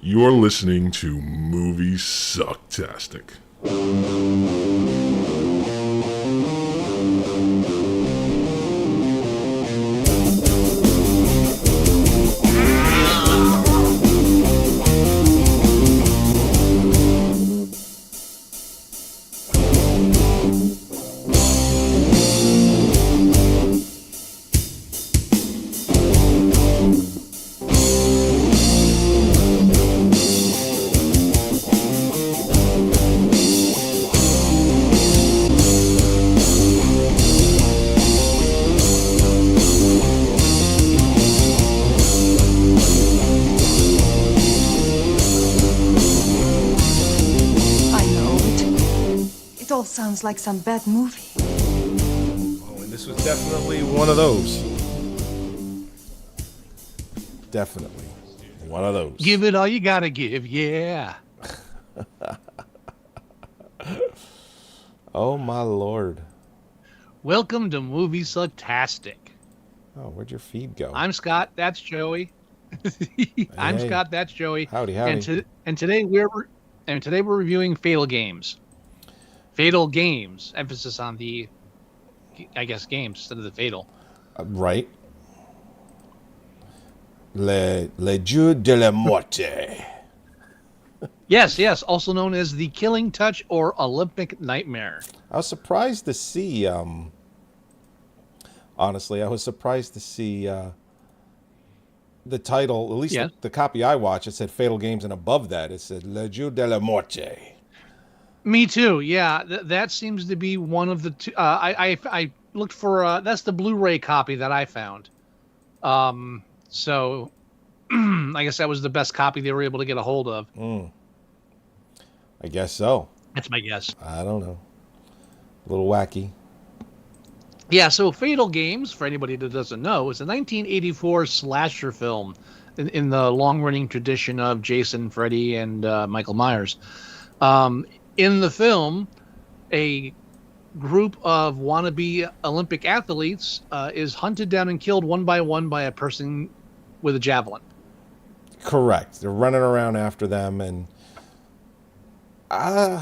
You're listening to Moviesucktastic. Sounds like some bad movie. Oh, and this was definitely one of those. Definitely one of those. Give it all you gotta give, yeah. Oh, my Lord. Welcome to Moviesucktastic. Oh, where'd your feed go? I'm Scott, that's Joey. I'm Hey. Scott, that's Joey. Howdy. And today we're reviewing Fatal Games. Fatal Games, emphasis on the, I guess, games instead of the fatal. Right. Le Jeu de la Morte. Yes, also known as the Killing Touch or Olympic Nightmare. I was surprised to see, honestly, I was surprised to see the title, at least the copy I watched, it said Fatal Games, and above that it said Le Jeu de la Morte. Me too, yeah. That seems to be one of the two. I looked for, that's the Blu-ray copy that I found. So I guess that was the best copy they were able to get a hold of. I guess so. That's my guess. I don't know. A little wacky. Yeah, so Fatal Games, for anybody that doesn't know, is a 1984 slasher film in the long-running tradition of Jason, Freddy, and Michael Myers. In the film, a group of wannabe Olympic athletes is hunted down and killed one by one by a person with a javelin. Correct. They're running around after them, and it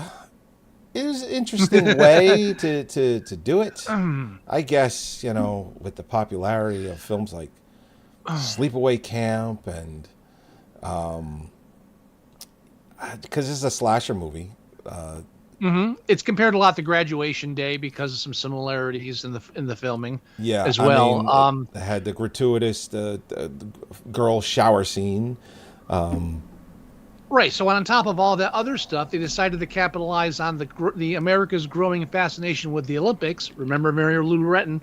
was an interesting way to do it. I guess, with the popularity of films like Sleepaway Camp and because this is a slasher movie. It's compared a lot to Graduation Day because of some similarities in the filming. Yeah, as well. I mean, it had the gratuitous girl shower scene. Right. So on top of all that other stuff, they decided to capitalize on the America's growing fascination with the Olympics. Remember Mary Lou Retton?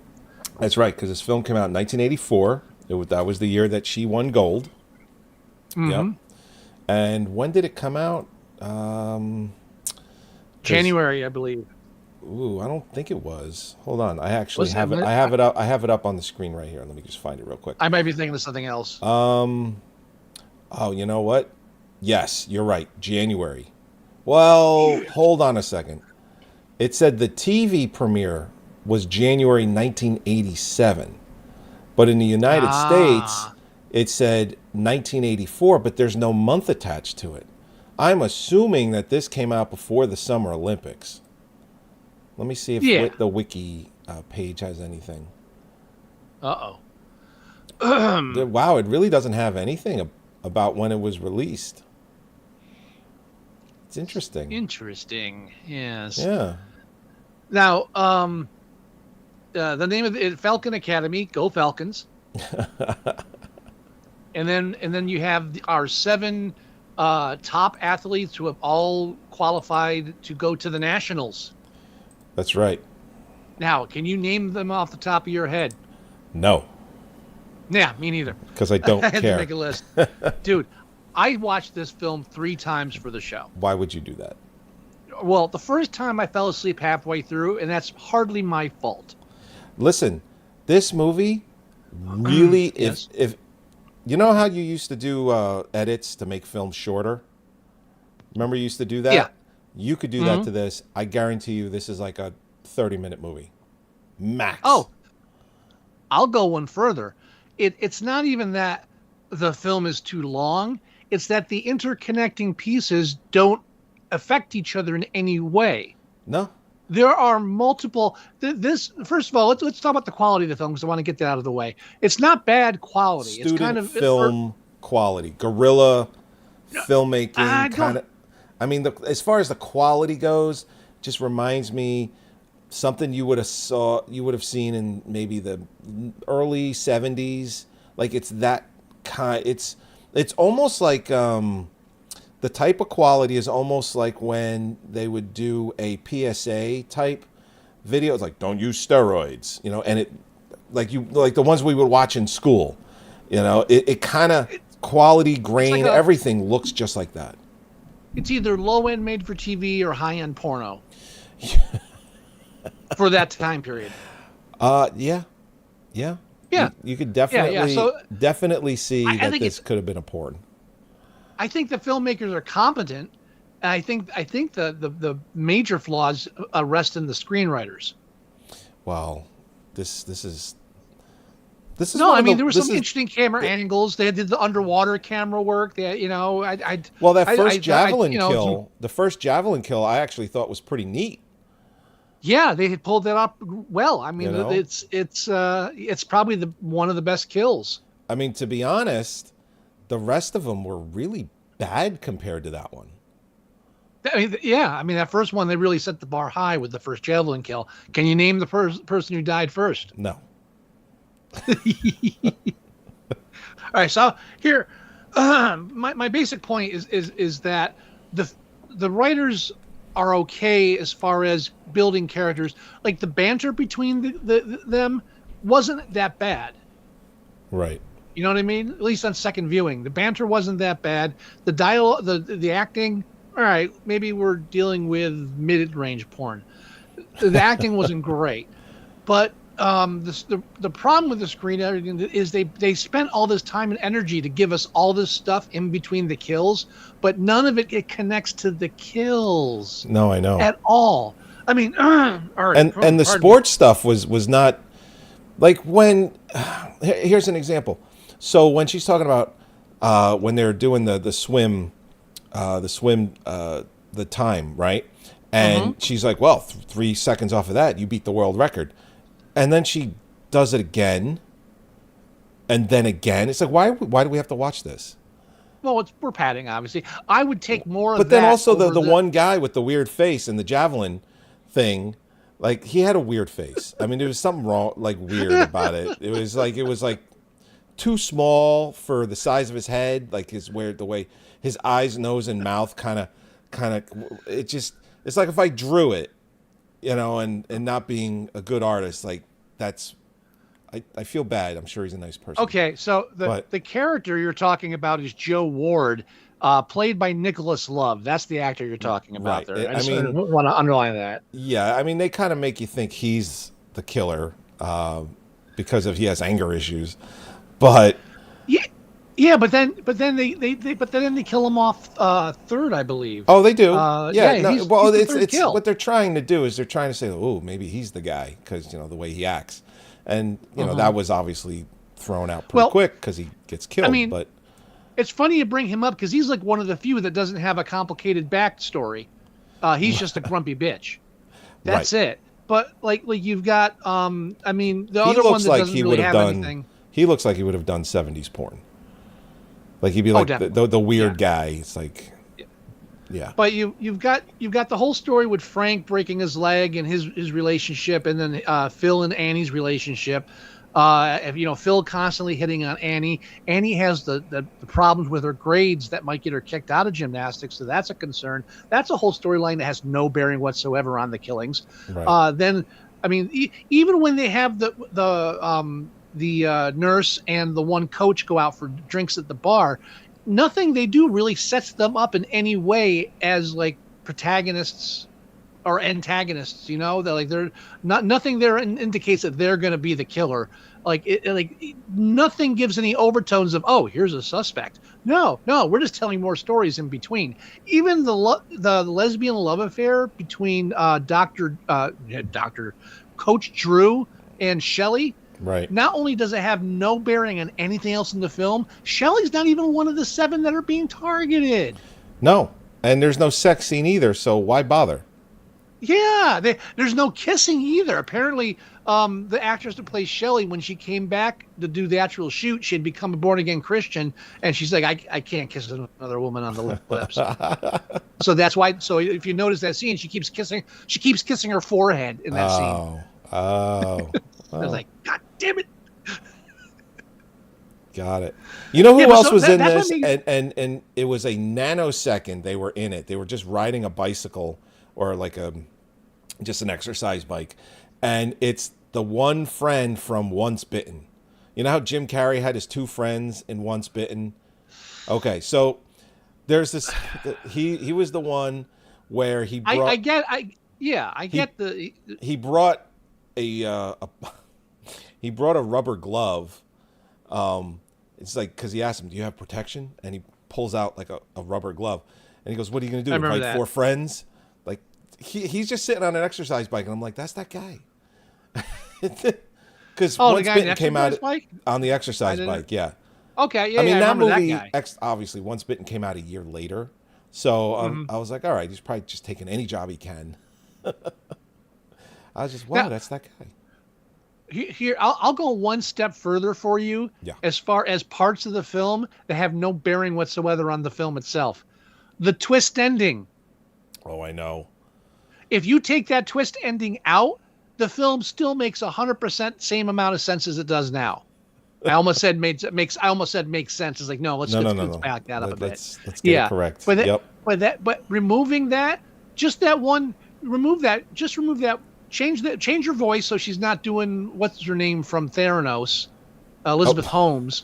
That's right, because this film came out in 1984. That was the year that she won gold. Yep. And when did it come out? January, I believe. Ooh, I don't think it was. Hold on, I actually have it. I have it up. I have it up on the screen right here. Let me just find it real quick. I might be thinking of something else. Oh, you know what? Yes, you're right. January. Well, hold on a second. It said the TV premiere was January 1987, but in the United States, it said 1984, but there's no month attached to it. I'm assuming that this came out before the Summer Olympics. Let me see if the wiki page has anything. Uh-oh. Wow, it really doesn't have anything about when it was released. It's interesting. Interesting, yes. Yeah. Now, the name of it, Falcon Academy, go Falcons. and then you have our 7 top athletes who have all qualified to go to the Nationals. That's right. Now, can you name them off the top of your head? No. Yeah, me neither. Because I don't I had care. to make a list. Dude, I watched this film 3 times for the show. Why would you do that? Well, the first time I fell asleep halfway through, and that's hardly my fault. Listen, this movie really, Yes. if you know how you used to do edits to make films shorter? Remember you used to do that? Yeah. You could do that to this. I guarantee you this is like a 30-minute movie. Max. Oh, I'll go one further. It's not even that the film is too long. It's that the interconnecting pieces don't affect each other in any way. No. There are multiple. This first of all, let's talk about the quality of the film because I want to get that out of the way. It's not bad quality. Student It's kind of film quality, guerrilla filmmaking I kind of. I mean, as far as the quality goes, just reminds me something you would have seen in maybe the early 70s. Like it's that kind. It's almost like the type of quality is almost like when they would do a PSA type video. It's like, don't use steroids, and it like the ones we would watch in school, it kind of quality grain, like everything looks just like that. It's either low end made for TV or high end porno for that time period. Yeah. You could definitely see that this could have been a porn. I think the filmmakers are competent. And I think the major flaws rest in the screenwriters. Well, this is no. I mean, there were some interesting camera angles. They did the underwater camera work. They, that first javelin kill, the first javelin kill, I actually thought was pretty neat. Yeah, they had pulled that up well. I mean, it's probably one of the best kills. I mean, to be honest, the rest of them were really bad compared to that one. I mean, that first one, they really set the bar high with the first javelin kill. Can you name the person who died first? No. All right, so here, my basic point is that the writers are okay as far as building characters. Like the banter between them wasn't that bad. Right. You know what I mean? At least on second viewing, the banter wasn't that bad. The dialogue, the acting, all right, maybe we're dealing with mid-range porn. The acting wasn't great, but the problem with the screen editing is they spent all this time and energy to give us all this stuff in between the kills, but none of it connects to the kills. No, I know at all. I mean, and the sports stuff was not like when. Here's an example. So when she's talking about when they're doing the swim, the time, right? And she's like, well, 3 seconds off of that, you beat the world record. And then she does it again. And then again. It's like, why do we have to watch this? Well, we're padding, obviously. I would take more of that. But then also the one guy with the weird face and the javelin thing, like he had a weird face. I mean, there was something wrong, like weird about it. It was like too small for the size of his head, like the way his eyes, nose, and mouth kind of it's like if I drew it, and not being a good artist, like that's I feel bad. I'm sure he's a nice person. Okay, so the character you're talking about is Joe Ward, played by Nicholas Love. That's the actor you're talking about there. I want to underline that. Yeah, I mean they kind of make you think he's the killer because he has anger issues. But but then they kill him off third, I believe. Oh, they do. He's it's kill. What they're trying to do is they're trying to say, oh, maybe he's the guy because the way he acts, and that was obviously thrown out pretty quick because he gets killed. I mean, but it's funny you bring him up because he's like one of the few that doesn't have a complicated backstory. He's just a grumpy bitch. That's right. It. But like you've got I mean the other one that doesn't really have anything. He looks like he would have done 70s porn. Like he'd be like the weird guy. It's like, yeah. But you've got the whole story with Frank breaking his leg and his relationship, and then Phil and Annie's relationship. Phil constantly hitting on Annie. Annie has the problems with her grades that might get her kicked out of gymnastics, so that's a concern. That's a whole storyline that has no bearing whatsoever on the killings. Right. Then, I mean, even when they have the nurse and the one coach go out for drinks at the bar, nothing they do really sets them up in any way as like protagonists or antagonists. They're not, nothing there indicates that they're going to be the killer. Nothing gives any overtones of, oh, here's a suspect. No, we're just telling more stories in between. Even the lesbian love affair between Coach Drew and Shelley. Right. Not only does it have no bearing on anything else in the film, Shelley's not even one of the 7 that are being targeted. No, and there's no sex scene either, so why bother? Yeah, there's no kissing either. Apparently, the actress that plays Shelley, when she came back to do the actual shoot, she had become a born-again Christian, and she's like, I can't kiss another woman on the lips. So that's why. So if you notice that scene, she keeps kissing her forehead in that scene. Oh. I was like, God damn it. Got it. You know who Yeah, but else so was that- in that's this? what And it was a nanosecond they were in it. They were just riding a bicycle or like just an exercise bike. And it's the one friend from Once Bitten. You know how Jim Carrey had his 2 friends in Once Bitten? Okay, so there's this he was the one where he brought I get the. he brought a he brought a rubber glove. It's like, because he asked him, do you have protection? And he pulls out like a rubber glove, and he goes, what are you going to do, I remember invite that. 4 friends? Like, he's just sitting on an exercise bike, and I'm like, that's that guy. Because The Once guy on the Bitten came out exercise bike? on the exercise bike. Yeah. Okay, yeah, I mean, I that remember movie that guy. obviously Once Bitten came out a year later, so Mm-hmm. I was like, all right, he's probably just taking any job he can. I was just, wow, Now- that's that guy. Here, I'll go one step further for you. Yeah. As far as parts of the film that have no bearing whatsoever on the film itself, the twist ending. Oh, I know. If you take that twist ending out, the film still makes 100% same amount of sense as it does now. I almost said makes sense. It's like, no, let's back that up a bit. Let's get it correct. But Yep. but removing that, just that one, remove that. Change your voice so she's not doing what's her name from Theranos, Elizabeth Holmes.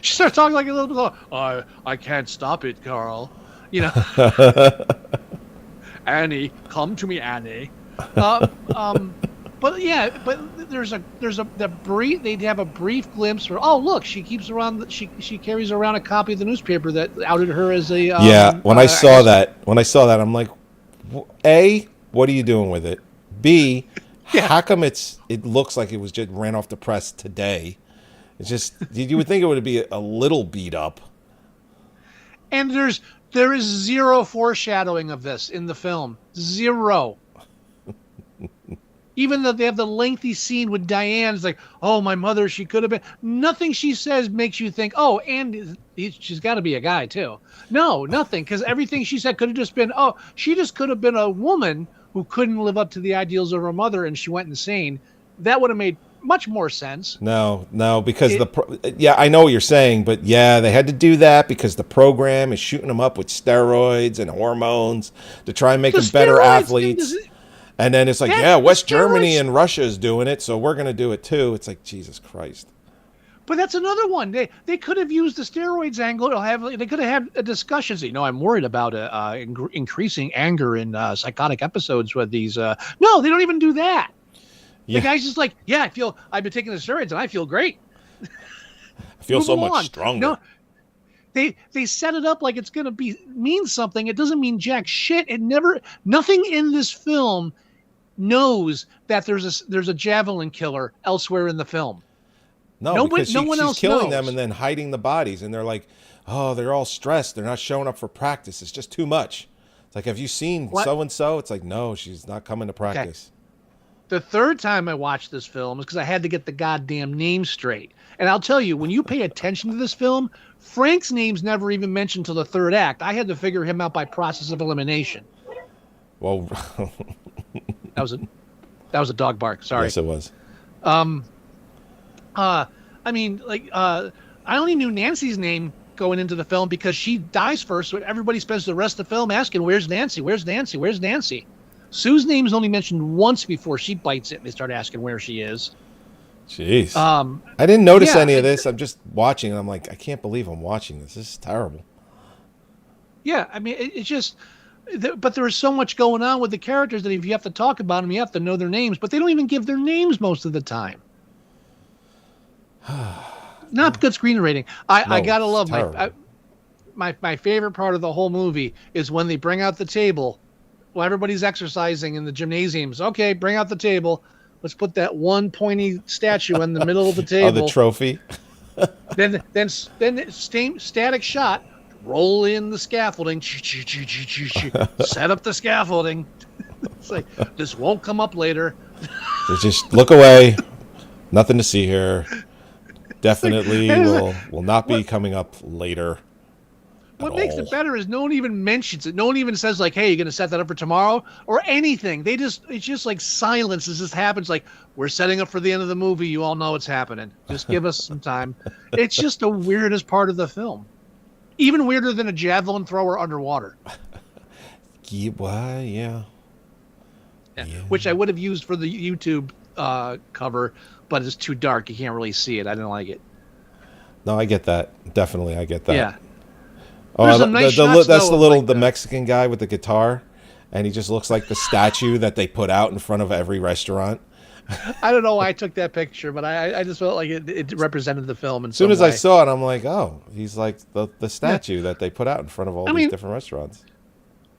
She starts talking like a little bit. I can't stop it, Carl. You know, Annie, come to me, Annie. But yeah, but there's the brief. They have a brief glimpse where, oh look, she carries around a copy of the newspaper that outed her as a Yeah, when I saw that, I'm like, A, what are you doing with it? B, how come it looks like it was just ran off the press today? It's just, you would think it would be a little beat up. And there is zero foreshadowing of this in the film. Zero. Even though they have the lengthy scene with Diane, it's like, oh, my mother, she could have been. Nothing she says makes you think, oh, and she's got to be a guy, too. No, nothing, because everything she said could have just been, oh, she just could have been a woman who couldn't live up to the ideals of her mother, and she went insane. That would have made much more sense. No, because I know what you're saying, but yeah, they had to do that because the program is shooting them up with steroids and hormones to try and make them better athletes. And then it's like, West Germany and Russia is doing it, so we're going to do it too. It's like, Jesus Christ. But that's another one. They could have used the steroids angle. They could have had a discussion. So, I'm worried about increasing anger in psychotic episodes with these. No, they don't even do that. Yeah. The guy's just like, I've been taking the steroids and I feel great. I feel so much stronger. No, they set it up like it's going to mean something. It doesn't mean jack shit. Nothing in this film knows that there's a javelin killer elsewhere in the film. No, because no one she's else killing knows. them and then hiding the bodies, and they're like, oh, they're all stressed. They're not showing up for practice. It's just too much. It's like, have you seen so and so? It's like, no, she's not coming to practice. Okay. The third time I watched this film is because I had to get the goddamn name straight. And I'll tell you, when you pay attention to this film, Frank's name's never even mentioned till the third act. I had to figure him out by process of elimination. Well, that was a dog bark. Sorry. Yes, it was. I only knew Nancy's name going into the film because she dies first, so everybody spends the rest of the film asking, where's Nancy? Where's Nancy? Where's Nancy? Sue's name is only mentioned once before she bites it and they start asking where she is. Jeez. I didn't notice any of this. I'm just watching and I'm like, I can't believe I'm watching this. This is terrible. Yeah, I mean, it's just, but there is so much going on with the characters that if you have to talk about them, you have to know their names, but they don't even give their names most of the time. Not good screenwriting. I gotta love my favorite part of the whole movie is when they bring out the table while everybody's exercising in the gymnasiums. Okay, bring out the table. let's put that one pointy statue in the middle of the Oh, table. the trophy. Then static shot. Roll in the scaffolding. Set up the scaffolding. It's like this won't come up later. Just look away. Nothing to see here. Definitely will not be coming up later. What makes it better is no one even mentions it. No one even says like, "Hey, you're going to set that up for tomorrow" or anything. It's just like silence as this happens. Like, we're setting up for the end of the movie. You all know it's happening. Just give us some time. It's just the weirdest part of the film. Even weirder than a javelin thrower underwater. Yeah. Which I would have used for the YouTube cover, but it's too dark. You can't really see it. I didn't like it. No, I get that. Definitely, I get that. Yeah. Oh, some nice shots, that's though, the like Mexican guy with the guitar, and he just looks like the statue that they put out in front of every restaurant. I don't know why I took that picture, but I just felt like it represented the film. As soon as I saw it, I'm like, oh, he's like the statue that they put out in front of all these different restaurants.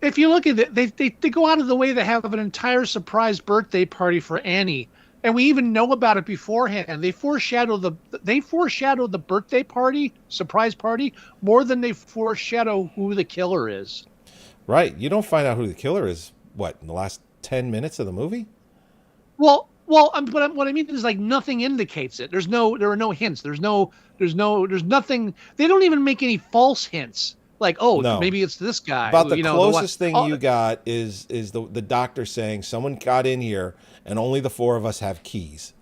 If you look at it, they go out of the way to have an entire surprise birthday party for Annie, and we even know about it beforehand. They foreshadow the birthday party, surprise party, more than they foreshadow who the killer is. Right. You don't find out who the killer is, what, in the last 10 minutes of the movie? Well, but what I mean is like nothing indicates it. There are no hints. There's nothing. They don't even make any false hints. Like, maybe it's this guy. About the closest thing you got is the doctor saying someone got in here and only the four of us have keys.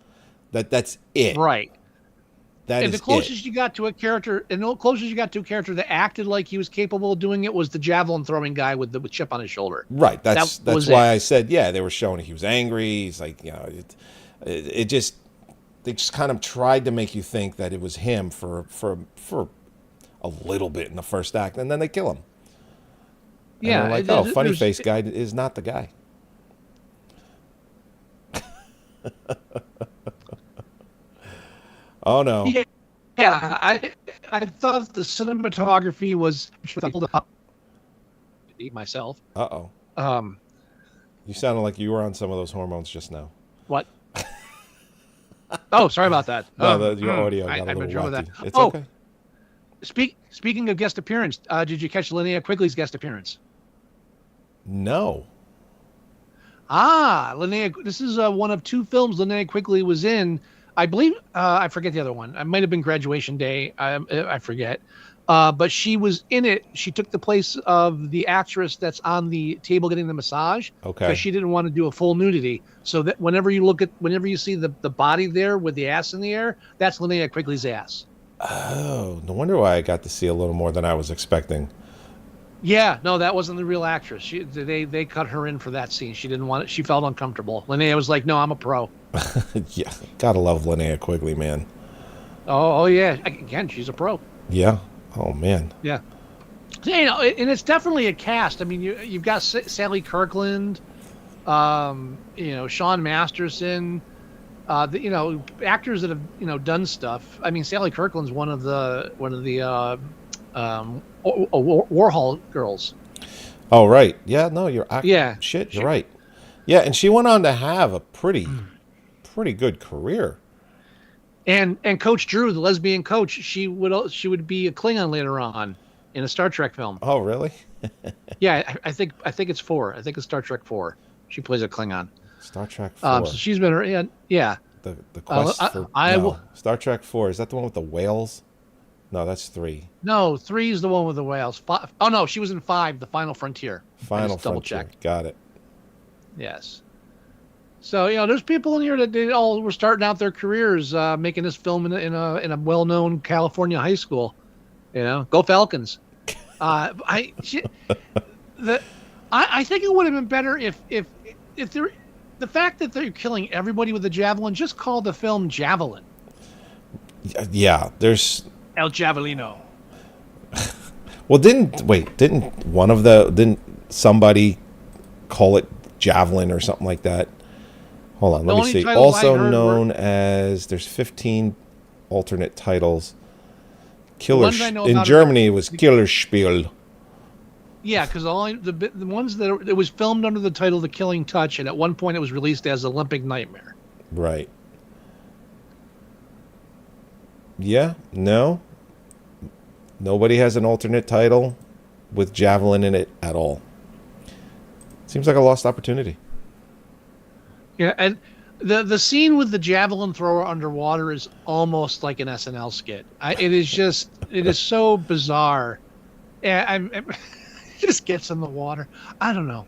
That's it. Right. And the closest you got to a character, that acted like he was capable of doing it was the javelin throwing guy with the chip on his shoulder. Right. That's why I said, they were showing he was angry. He's like, they just kind of tried to make you think that it was him for a little bit in the first act, and then they kill him. And they're like, funny face guy is not the guy. Oh no! Yeah, I thought the cinematography was myself. You sounded like you were on some of those hormones just now. What? Oh, sorry about that. No, your audio got a little wacky. It's okay. Speaking of guest appearance, did you catch Linnea Quigley's guest appearance? No. Linnea. This is one of two films Linnea Quigley was in. I believe I forget the other one. It might have been Graduation Day. I forget. But she was in it. She took the place of the actress that's on the table getting the massage. Okay. Because she didn't want to do a full nudity. So that whenever you see the body there with the ass in the air, that's Linnea Quigley's ass. Oh, no wonder why I got to see a little more than I was expecting. Yeah, no, that wasn't the real actress. They cut her in for that scene. She didn't want it. She felt uncomfortable. Linnea was like, "No, I'm a pro." Yeah, gotta love Linnea Quigley, man. Oh yeah. Again, she's a pro. Yeah. Oh man. Yeah. And it's definitely a cast. I mean, you've got Sally Kirkland, Sean Masterson, actors that have done stuff. I mean, Sally Kirkland's one of the Warhol girls. Oh right. Yeah. No, you're You're right. Yeah, and she went on to have a pretty good career. And Coach Drew, the lesbian coach, she would be a Klingon later on in a Star Trek film. Oh, really? Yeah, I think it's 4. I think it's Star Trek 4. She plays a Klingon. Star Trek 4. So she's been yeah. The quest for Star Trek 4, is that the one with the whales? No, that's 3. No, 3 is the one with the whales. Oh no, she was in 5, The Final Frontier. Final Frontier. Double check. Got it. Yes. So there's people in here that they all were starting out their careers making this film in a well-known California high school. Go Falcons. I think it would have been better if the fact that they're killing everybody with a javelin, just call the film Javelin. Yeah, there's El Javelino. Well, didn't somebody call it Javelin or something like that? Hold on, let me see. Also known as, there's 15 alternate titles. In Germany, it was Killerspiel. Yeah, because the ones it was filmed under the title The Killing Touch, and at one point it was released as Olympic Nightmare. Right. Yeah. No. Nobody has an alternate title with Javelin in it at all. Seems like a lost opportunity. Yeah, and the scene with the javelin thrower underwater is almost like an SNL skit. It is so bizarre. Yeah, it just gets in the water. I don't know.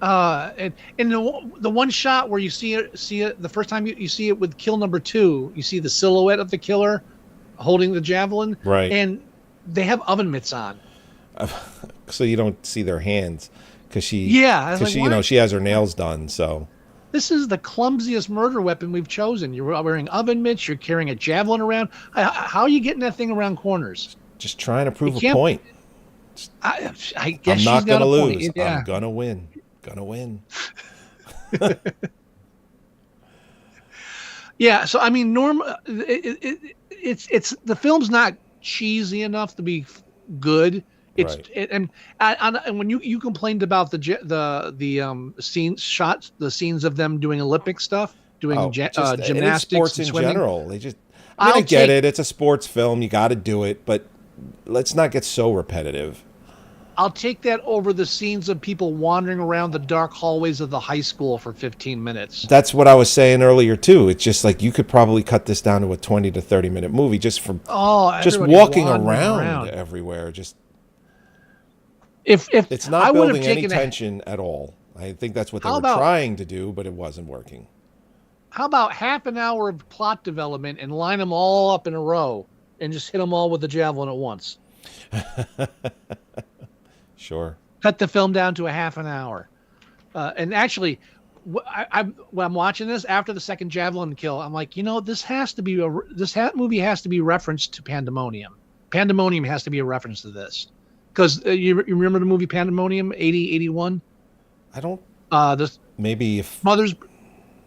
And the one shot where you see it the first time you see it with kill number two, you see the silhouette of the killer holding the javelin, Right. and they have oven mitts on. So you don't see their hands because Yeah, I was like, she why? she has her nails done. So This is the clumsiest murder weapon we've chosen. You're wearing oven mitts. You're carrying a javelin around. How are you getting that thing around corners? just trying to You prove a can't. point. I guess I'm she's not got gonna a lose. point. Yeah. I'm gonna win. Gonna win. Yeah. So I mean, it's the film's not cheesy enough to be good. Right. And when you complained about the scenes of them doing Olympic stuff, doing And it's gymnastics sports and in swimming. general. I I'll get take it. It's a sports film. You got to do it, but let's not get so repetitive. I'll take that over the scenes of people wandering around the dark hallways of the high school for 15 minutes. That's what I was saying earlier too. It's just like you could probably cut this down to a 20 to 30-minute movie just from just Everybody's walking wandering around everywhere. Just if it's I not would have building any taken tension at all. I think that's what they How were about- trying to do, but it wasn't working. how about half an hour of plot development and line them all up in a row and just hit them all with the javelin at once? Sure. Cut the film down to a half an hour. And actually, when I'm watching this after the second javelin kill, I'm like, this movie has to be referenced to Pandemonium. Pandemonium has to be a reference to this, because you remember the movie Pandemonium 81. I don't. This Maybe if Smothers,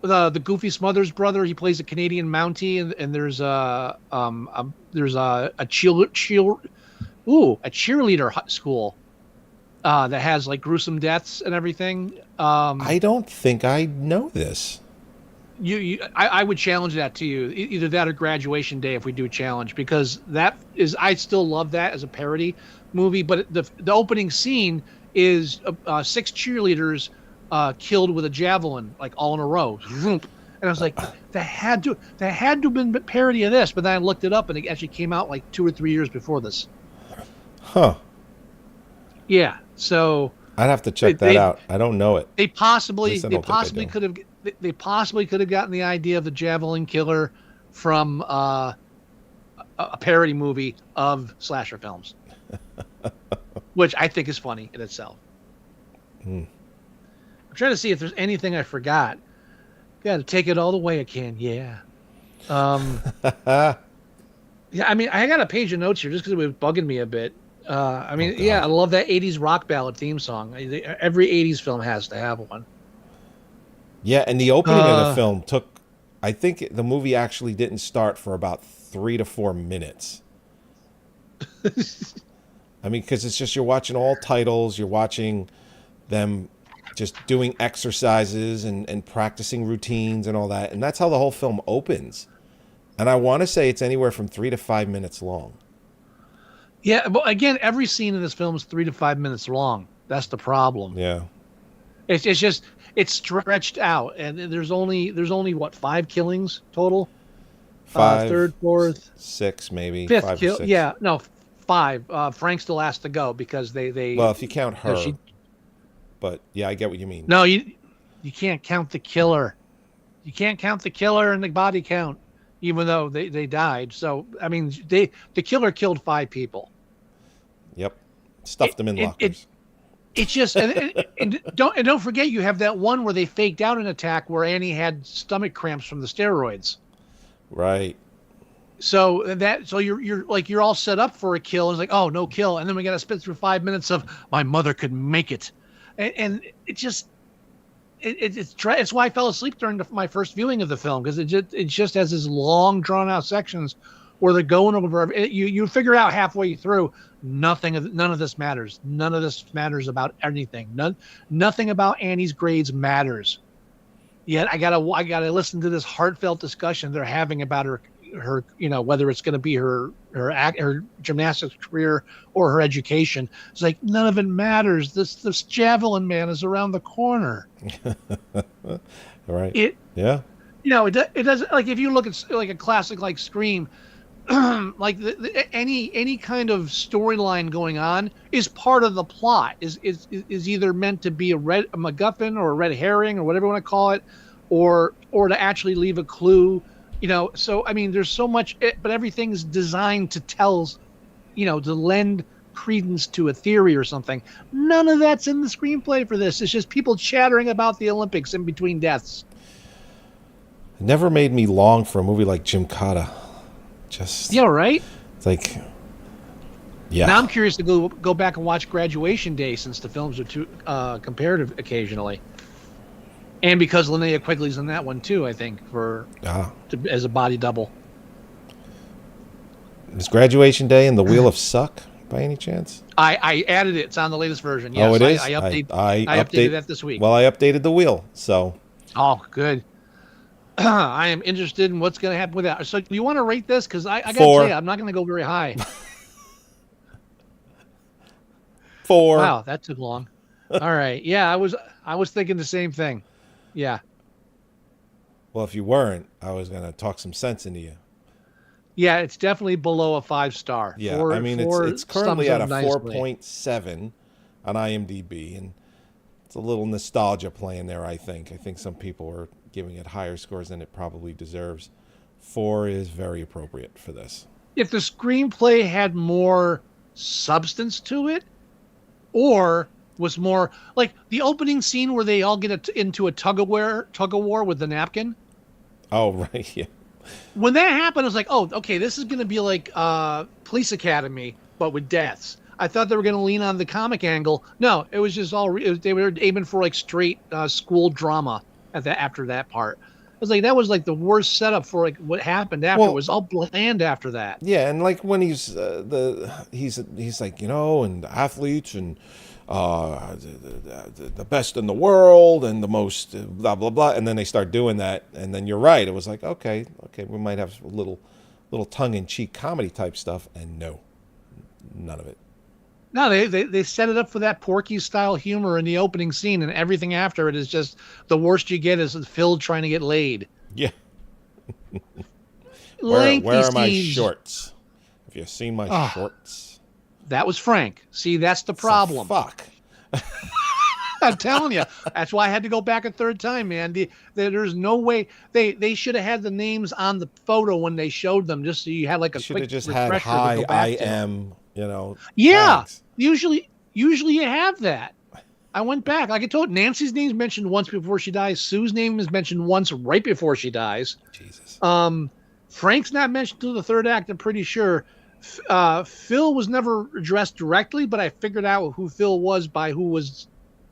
the goofy Smothers brother, he plays a Canadian Mountie, and there's a cheerleader school that has like gruesome deaths and everything. I don't think I know this. I would challenge that to you, either that or Graduation Day if we do challenge, because I still love that as a parody movie. But the opening scene is 6 cheerleaders killed with a javelin, like all in a row. And I was like, that had to have been a parody of this. But then I looked it up, and it actually came out like 2 or 3 years before this. Huh. Yeah. So I'd have to check that out. I don't know it. They possibly At least I don't think I do. they possibly could have gotten the idea of the javelin killer from a parody movie of slasher films, which I think is funny in itself. I'm trying to see if there's anything I forgot. Got to take it all the way I can. Yeah. Yeah. I mean, I got a page of notes here just because it was bugging me a bit. I love that 80s rock ballad theme song. Every 80s film has to have one. Yeah, and the opening of the film I think the movie actually didn't start for about 3 to 4 minutes. I mean, because it's just you're watching all titles, you're watching them just doing exercises and practicing routines and all that. And that's how the whole film opens. And I want to say it's anywhere from 3 to 5 minutes long. Yeah, but again, every scene in this film is 3 to 5 minutes long. That's the problem. Yeah. It's just it's stretched out, and there's only what, 5 killings total? 5, third, fourth, 6, maybe 5th 5 or kill. 6. Yeah, no, 5. Frank still has to go because they. Well, if you count her, she- but yeah, I get what you mean. No, you can't count the killer. You can't count the killer in the body count, even though they died. So I mean, the killer killed 5 people. Yep, stuffed them in lockers. It's just and don't forget, you have that one where they faked out an attack where Annie had stomach cramps from the steroids. Right. So you're all set up for a kill. It's like, oh, no kill, and then we got to spit through 5 minutes of my mother could make it, and it just it's why I fell asleep during my first viewing of the film, because it just has this long drawn out sections where they're going over. You figure out halfway through none of this matters. None of this matters about anything. Nothing about Annie's grades matters. Yet I gotta listen to this heartfelt discussion they're having about her whether it's going to be her gymnastics career or her education. It's like none of it matters. This javelin man is around the corner. Right. It doesn't, like, if you look at like a classic like Scream, like any kind of storyline going on is part of the plot, is either meant to be a MacGuffin or a red herring or whatever you want to call it, or to actually leave a clue. So I mean, there's so much, but everything's designed to tell, to lend credence to a theory or something. None of that's in the screenplay for this. It's just people chattering about the Olympics in between deaths. It never made me long for a movie like Gymkata. Just right. It's like, yeah. Now I'm curious to go back and watch Graduation Day, since the films are too comparative occasionally, and because Linnea Quigley's in that one too. I think as a body double. Is Graduation Day in the Wheel of Suck by any chance? I added it. It's on the latest version. Yes, oh, it is. I updated that this week. Well, I updated the wheel, so. Oh, good. I am interested in what's going to happen with that. So, do you want to rate this? Because I got to tell you, I'm not going to go very high. 4. Wow, that took long. All right. Yeah, I was thinking the same thing. Yeah. Well, if you weren't, I was going to talk some sense into you. Yeah, it's definitely below a 5-star. Yeah, I mean, it's currently at a 4.7 on IMDb, and it's a little nostalgia playing there, I think. I think some people are giving it higher scores than it probably deserves. 4 is very appropriate for this. If the screenplay had more substance to it, or was more like the opening scene where they all get into a tug of war with the napkin. Oh, right, yeah. When that happened, I was like, oh, okay, this is going to be like Police Academy, but with deaths. I thought they were going to lean on the comic angle. No, it was just they were aiming for like straight school drama after that part. I was like, that was like the worst setup for like what happened after. It was all bland after that. Yeah, and like when he's like, and athletes and the best in the world and the most blah blah blah, and then they start doing that, and then you're right. It was like, okay, we might have a little tongue-in-cheek comedy type stuff, and no, none of it. No, they set it up for that Porky style humor in the opening scene, and everything after it is just the worst you get is Phil trying to get laid. Yeah. Where are my shorts? Have you seen my shorts? That was Frank. See, that's the problem. Fuck. I'm telling you. That's why I had to go back a third time, man. There's no way. They should have had the names on the photo when they showed them, just so you had like a quick just refresher had hi, to go I back to. am, Yeah. Thanks. Usually you have that. I went back. Like I told, Nancy's name's mentioned once before she dies. Sue's name is mentioned once right before she dies. Jesus. Frank's not mentioned to the third act, I'm pretty sure. Phil was never addressed directly, but I figured out who Phil was by who was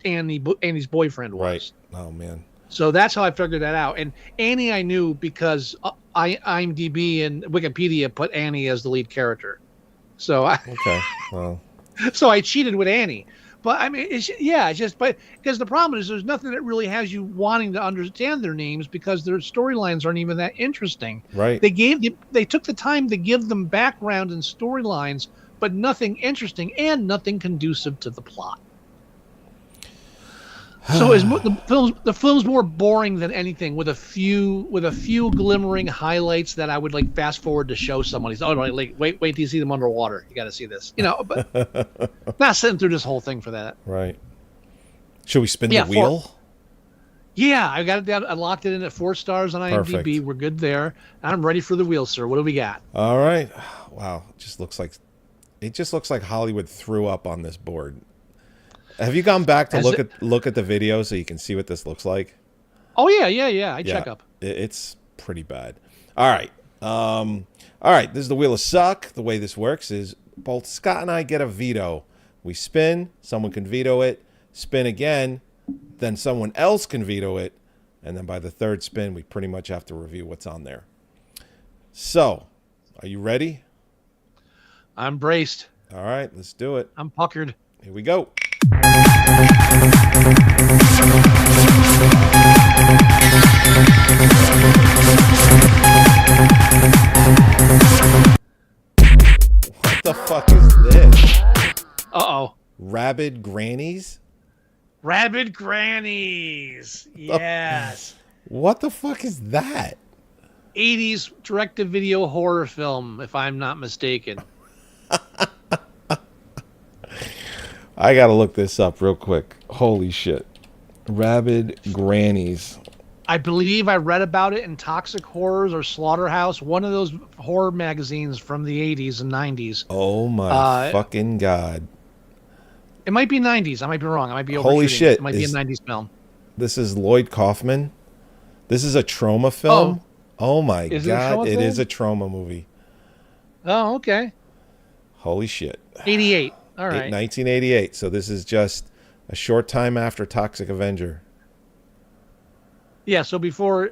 Annie's boyfriend was. Right. Oh, man. So that's how I figured that out. And Annie I knew because IMDb and Wikipedia put Annie as the lead character. So okay. Well. So I cheated with Annie. But I mean, it's just, but because the problem is there's nothing that really has you wanting to understand their names because their storylines aren't even that interesting. Right. They took the time to give them background and storylines, but nothing interesting and nothing conducive to the plot. So the film's more boring than anything, with a few glimmering highlights that I would like fast forward to show somebody. Oh, like wait till you see them underwater. You got to see this, but not sitting through this whole thing for that. Right. Should we spin the wheel? Yeah, I got it down. I locked it in at 4 stars on IMDb. Perfect. We're good there. I'm ready for the wheel, sir. What do we got? All right. Wow, it just looks like Hollywood threw up on this board. Have you gone back to look at the video so you can see what this looks like? Oh yeah. I check up. It's pretty bad. All right. All right. This is the Wheel of Suck. The way this works is both Scott and I get a veto. We spin. Someone can veto it. Spin again. Then someone else can veto it. And then by the third spin, we pretty much have to review what's on there. So, are you ready? I'm braced. All right. Let's do it. I'm puckered. Here we go. What the fuck is this? Uh-oh. Rabid Grannies? Rabid Grannies. Yes. What the fuck is that? 80s direct-to-video horror film, if I'm not mistaken. I gotta look this up real quick. Holy shit. Rabid Grannies. I believe I read about it in Toxic Horrors or Slaughterhouse, one of those horror magazines from the 80s and 90s. Oh my fucking god. It might be 90s. I might be wrong. I might be overshooting. Holy shit. It might be a 90s film. This is Lloyd Kaufman. This is a trauma film. Oh my god. It is a trauma movie. Oh, okay. Holy shit. 88. All right. 1988. So this is just a short time after Toxic Avenger. Yeah, so before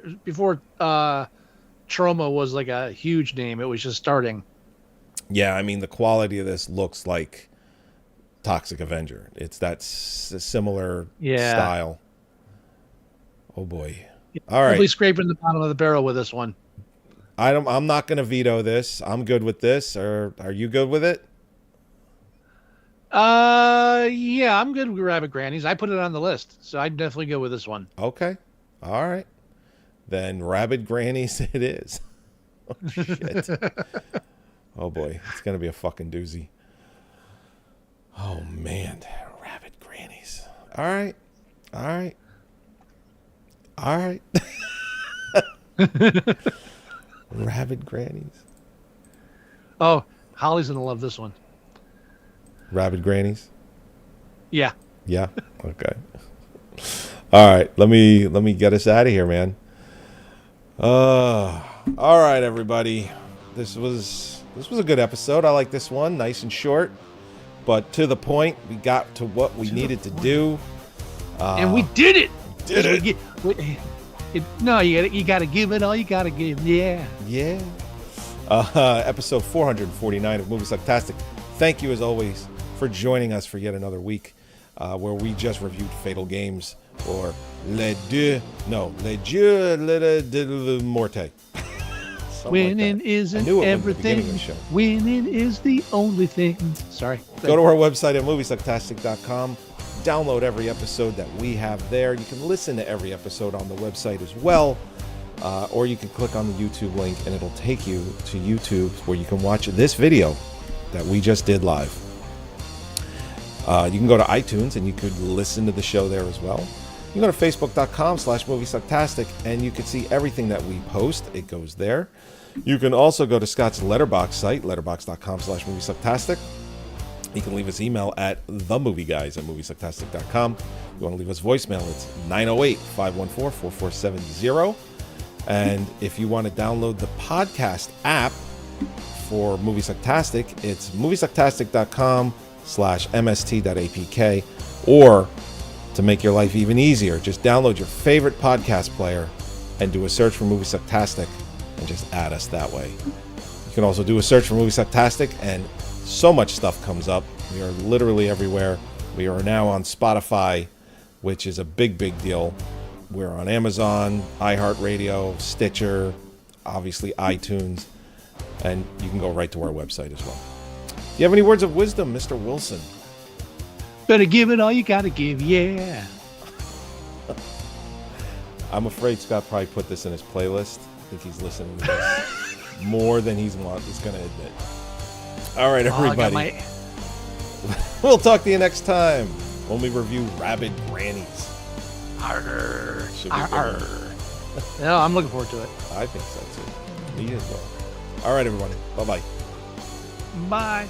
Trauma was like a huge name, it was just starting. Yeah, I mean the quality of this looks like Toxic Avenger. It's that similar style. Oh boy. All right. Probably scraping the bottom of the barrel with this one. I'm not going to veto this. I'm good with this. Or are you good with it? Yeah, I'm good with Rabbit Grannies. I put it on the list, so I'd definitely go with this one. Okay. All right. Then Rabid Grannies it is. Oh, shit. Oh, boy. It's going to be a fucking doozy. Oh, man. Rabid Grannies. All right. All right. All right. Rabid Grannies. Oh, Holly's going to love this one. Rabid Grannies? Yeah. Yeah? Okay. All right. Let me get us out of here, man. All right, everybody. This was a good episode. I like this one. Nice and short, but to the point. We got to what we needed to do. And we did it. Did it. You got to give it all you got to give. Yeah. Yeah. Episode 449 of Moviesucktastic. Thank you, as always, for joining us for yet another week where we just reviewed Fatal Games, or Les Dieux de Morte. Winning isn't everything. Winning is the only thing. Sorry. Go to our website at Moviesucktastic.com. Download every episode that we have there. You can listen to every episode on the website as well. Or you can click on the YouTube link and it'll take you to YouTube where you can watch this video that we just did live. You can go to iTunes and you could listen to the show there as well. You can go to Facebook.com/Moviesucktastic and you can see everything that we post. It goes there. You can also go to Scott's Letterboxd site, letterboxd.com/Moviesucktastic. You can leave us email at themovieguys@Moviesucktastic.com. If you want to leave us voicemail, it's 908-514-4470. And if you want to download the podcast app for Moviesucktastic, it's moviesucktastic.com/mst.apk. Or to make your life even easier, just download your favorite podcast player and do a search for Moviesucktastic and just add us that way. You can also do a search for Moviesucktastic and so much stuff comes up. We are literally everywhere. We are now on Spotify, which is a big, big deal. We're on Amazon, iHeartRadio, Stitcher, obviously iTunes, and you can go right to our website as well. Do you have any words of wisdom, Mr. Wilson? Better give it all you gotta give, yeah. I'm afraid Scott probably put this in his playlist. I think he's listening to this more than he's going to admit. All right, everybody. We'll talk to you next time when we review Rabid Grannies. Arr. No, I'm looking forward to it. I think so too. Me as well. All right, everyone. Bye-bye. Bye.